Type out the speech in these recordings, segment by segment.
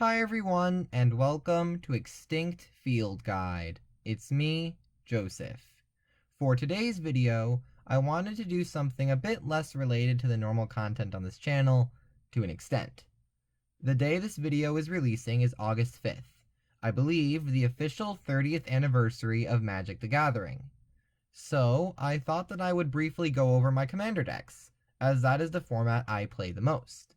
Hi everyone, and welcome to Extinct Field Guide. It's me, Joseph. For today's video, I wanted to do something a bit less related to the normal content on this channel, to an extent. The day this video is releasing is August 5th, I believe the official 30th anniversary of Magic the Gathering. So, I thought that I would briefly go over my commander decks, as that is the format I play the most.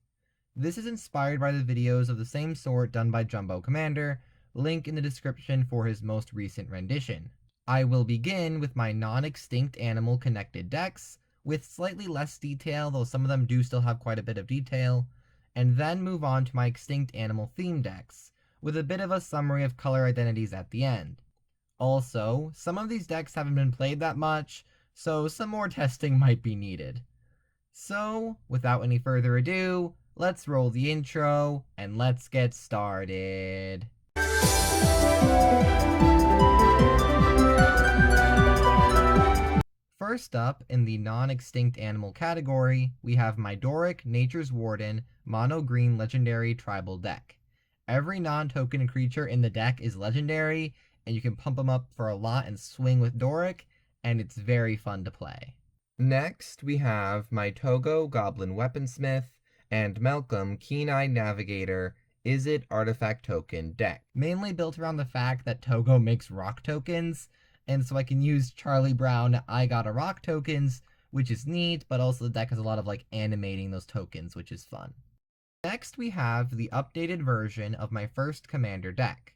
This is inspired by the videos of the same sort done by Jumbo Commander, link in the description for his most recent rendition. I will begin with my non-extinct animal connected decks, with slightly less detail, though some of them do still have quite a bit of detail, and then move on to my extinct animal theme decks, with a bit of a summary of color identities at the end. Also, some of these decks haven't been played that much, so some more testing might be needed. So, without any further ado, let's roll the intro, and let's get started. First up, in the non-extinct animal category, we have my Doric Nature's Warden mono green legendary tribal deck. Every non-token creature in the deck is legendary, and you can pump them up for a lot and swing with Doric, and it's very fun to play. Next, we have my Togo Goblin Weaponsmith and Malcolm Keen-Eyed Navigator Izzet Artifact Token deck. Mainly built around the fact that Togo makes rock tokens, and so I can use Charlie Brown I Got a Rock tokens, which is neat, but also the deck has a lot of animating those tokens, which is fun. Next, we have the updated version of my first commander deck.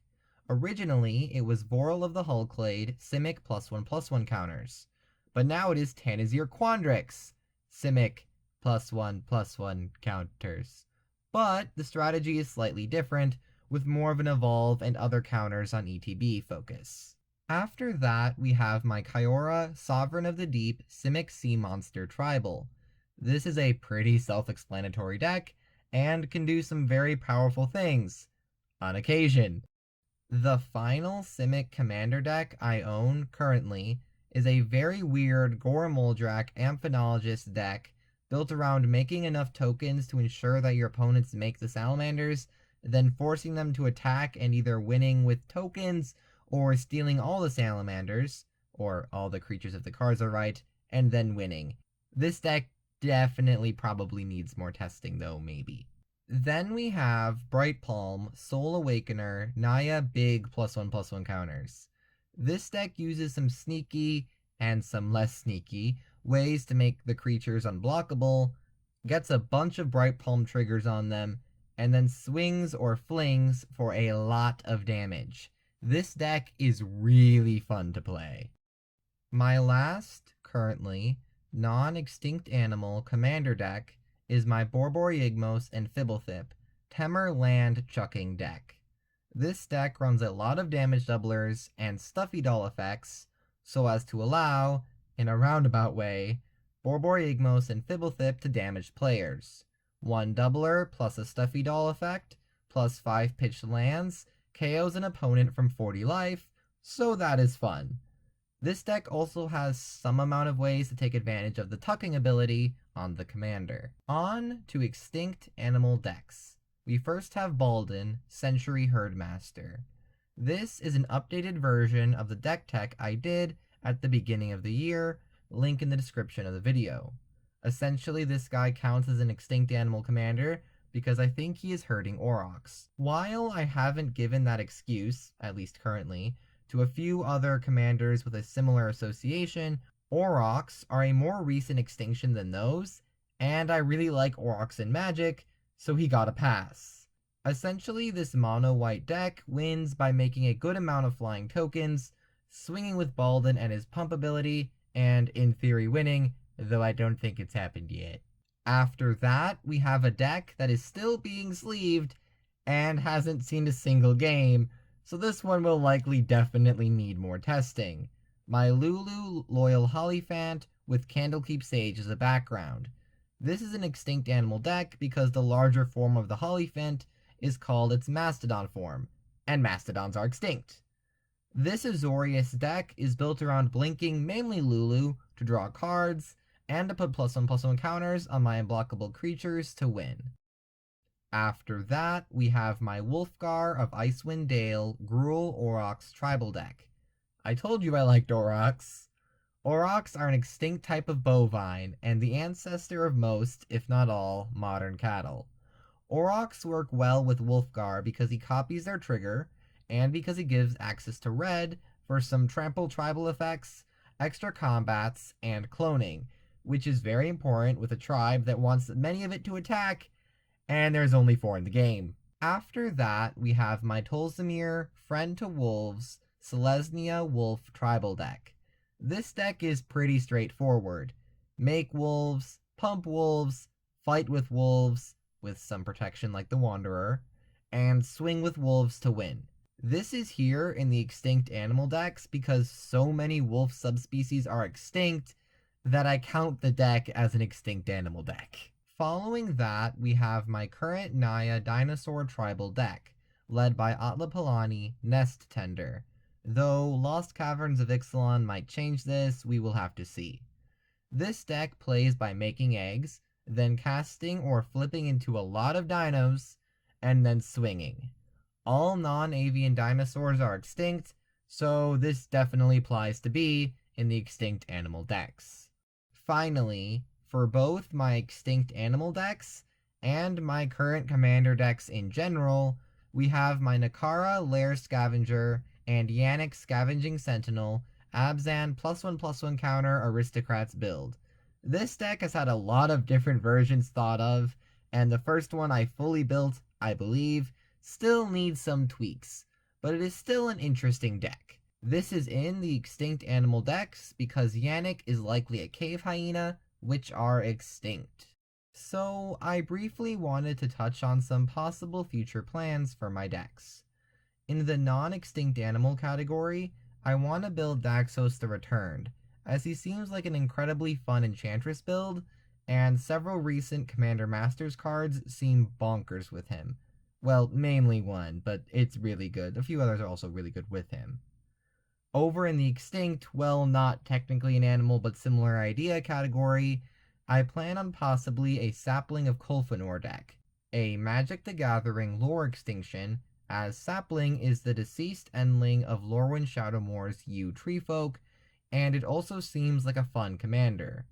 Originally, it was Vorel of the Hullclade Simic +1/+1 counters, but now it is Tanazir Quandrix Simic +1/+1 counters. But the strategy is slightly different, with more of an evolve and other counters on ETB focus. After that, we have my Kyora Sovereign of the Deep Simic Sea Monster Tribal. This is a pretty self-explanatory deck, and can do some very powerful things, on occasion. The final Simic commander deck I own currently is a very weird Goremoldrak Amphinologist deck built around making enough tokens to ensure that your opponents make the salamanders, then forcing them to attack and either winning with tokens or stealing all the salamanders, or all the creatures if the cards are right, and then winning. This deck definitely probably needs more testing though, maybe. Then we have Bright Palm, Soul Awakener, Naya Big +1/+1 counters. This deck uses some sneaky, and some less sneaky, ways to make the creatures unblockable, gets a bunch of Bright Palm triggers on them, and then swings or flings for a lot of damage. This deck is really fun to play. My last, currently, non-extinct animal commander deck is my Borborygmos and Fibblethip Temur land chucking deck. This deck runs a lot of damage doublers and stuffy doll effects, so as to allow, in a roundabout way, Borborygmos and Fibblethip to damage players. One doubler plus a stuffy doll effect, plus 5 pitched lands, KOs an opponent from 40 life, so that is fun. This deck also has some amount of ways to take advantage of the tucking ability on the commander. On to extinct animal decks. We first have Baldan, Century Herdmaster. This is an updated version of the deck tech I did at the beginning of the year, link in the description of the video. Essentially, this guy counts as an extinct animal commander because I think he is herding Aurochs. While I haven't given that excuse, at least currently, to a few other commanders with a similar association, Aurochs are a more recent extinction than those, and I really like Aurochs in Magic, so he got a pass. Essentially, this mono-white deck wins by making a good amount of flying tokens, swinging with Baldan and his pump ability, and in theory winning, though I don't think it's happened yet. After that, we have a deck that is still being sleeved, and hasn't seen a single game, so this one will likely definitely need more testing. My Lulu Loyal Hollyphant with Candlekeep Sage as a background. This is an extinct animal deck because the larger form of the Hollyphant is called its Mastodon form, and Mastodons are extinct. This Azorius deck is built around blinking mainly Lulu to draw cards, and to put +1/+1 counters on my unblockable creatures to win. After that, we have my Wolfgar of Icewind Dale Gruul Aurochs tribal deck. I told you I liked Aurochs. Aurochs are an extinct type of bovine and the ancestor of most, if not all, modern cattle. Aurochs work well with Wolfgar because he copies their trigger, and because he gives access to red for some trample tribal effects, extra combats, and cloning, which is very important with a tribe that wants many of it to attack, and there's only 4 in the game. After that, we have my Tolsimir Friend to Wolves Selesnya Wolf tribal deck. This deck is pretty straightforward. Make wolves, pump wolves, fight with wolves, with some protection like the Wanderer, and swing with wolves to win. This is here in the extinct animal decks because so many wolf subspecies are extinct that I count the deck as an extinct animal deck. Following that, we have my current Naya dinosaur tribal deck, led by Atlapalani Nest Tender. Though Lost Caverns of Ixalan might change this, we will have to see. This deck plays by making eggs, then casting or flipping into a lot of dinos, and then swinging. All non-avian dinosaurs are extinct, so this definitely applies to be in the extinct animal decks. Finally, for both my extinct animal decks and my current commander decks in general, we have my Nakara Lair Scavenger and Yannick Scavenging Sentinel Abzan +1/+1 counter aristocrats build. This deck has had a lot of different versions thought of, and the first one I fully built, I believe, still needs some tweaks, but it is still an interesting deck. This is in the extinct animal decks because Yannick is likely a cave hyena, which are extinct. So I briefly wanted to touch on some possible future plans for my decks. In the non-extinct animal category, I want to build Daxos the Returned, as he seems like an incredibly fun Enchantress build, and several recent Commander Masters cards seem bonkers with him. Well, mainly one, but it's really good. A few others are also really good with him. Over in the extinct, well, not technically an animal but similar idea category, I plan on possibly a Sapling of Kolfanor deck, a Magic the Gathering lore extinction, as Sapling is the deceased endling of Lorwyn Shadowmoor's Yew Treefolk, and it also seems like a fun commander.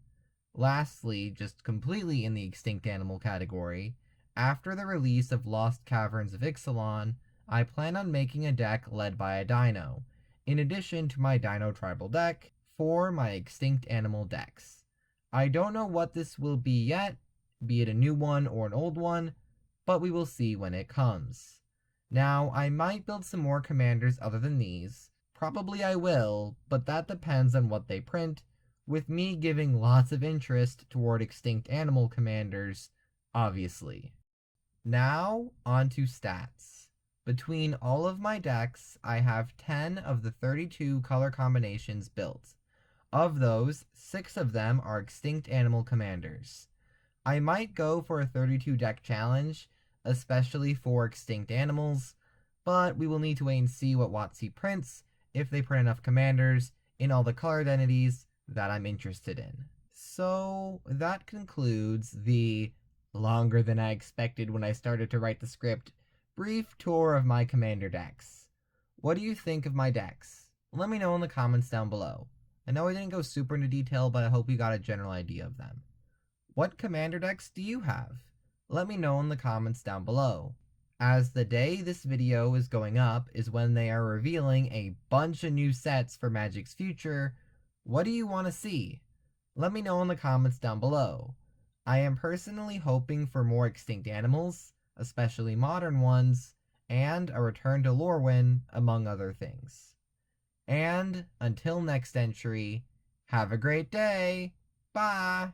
Lastly, just completely in the extinct animal category, after the release of Lost Caverns of Ixalan, I plan on making a deck led by a dino, in addition to my dino tribal deck, for my extinct animal decks. I don't know what this will be yet, be it a new one or an old one, but we will see when it comes. Now, I might build some more commanders other than these. Probably I will, but that depends on what they print, with me giving lots of interest toward extinct animal commanders, obviously. Now, on to stats. Between all of my decks, I have 10 of the 32 color combinations built. Of those, 6 of them are extinct animal commanders. I might go for a 32 deck challenge, especially for extinct animals, but we will need to wait and see what WotC prints, if they print enough commanders, in all the color identities that I'm interested in. So that concludes the longer than I expected when I started to write the script brief tour of my commander decks. What do you think of my decks? Let me know in the comments down below. I know I didn't go super into detail, but I hope you got a general idea of them. What commander decks do you have? Let me know in the comments down below. As the day this video is going up is when they are revealing a bunch of new sets for Magic's future, what do you want to see? Let me know in the comments down below. I am personally hoping for more extinct animals, especially modern ones, and a return to Lorwyn, among other things. And until next entry, have a great day! Bye!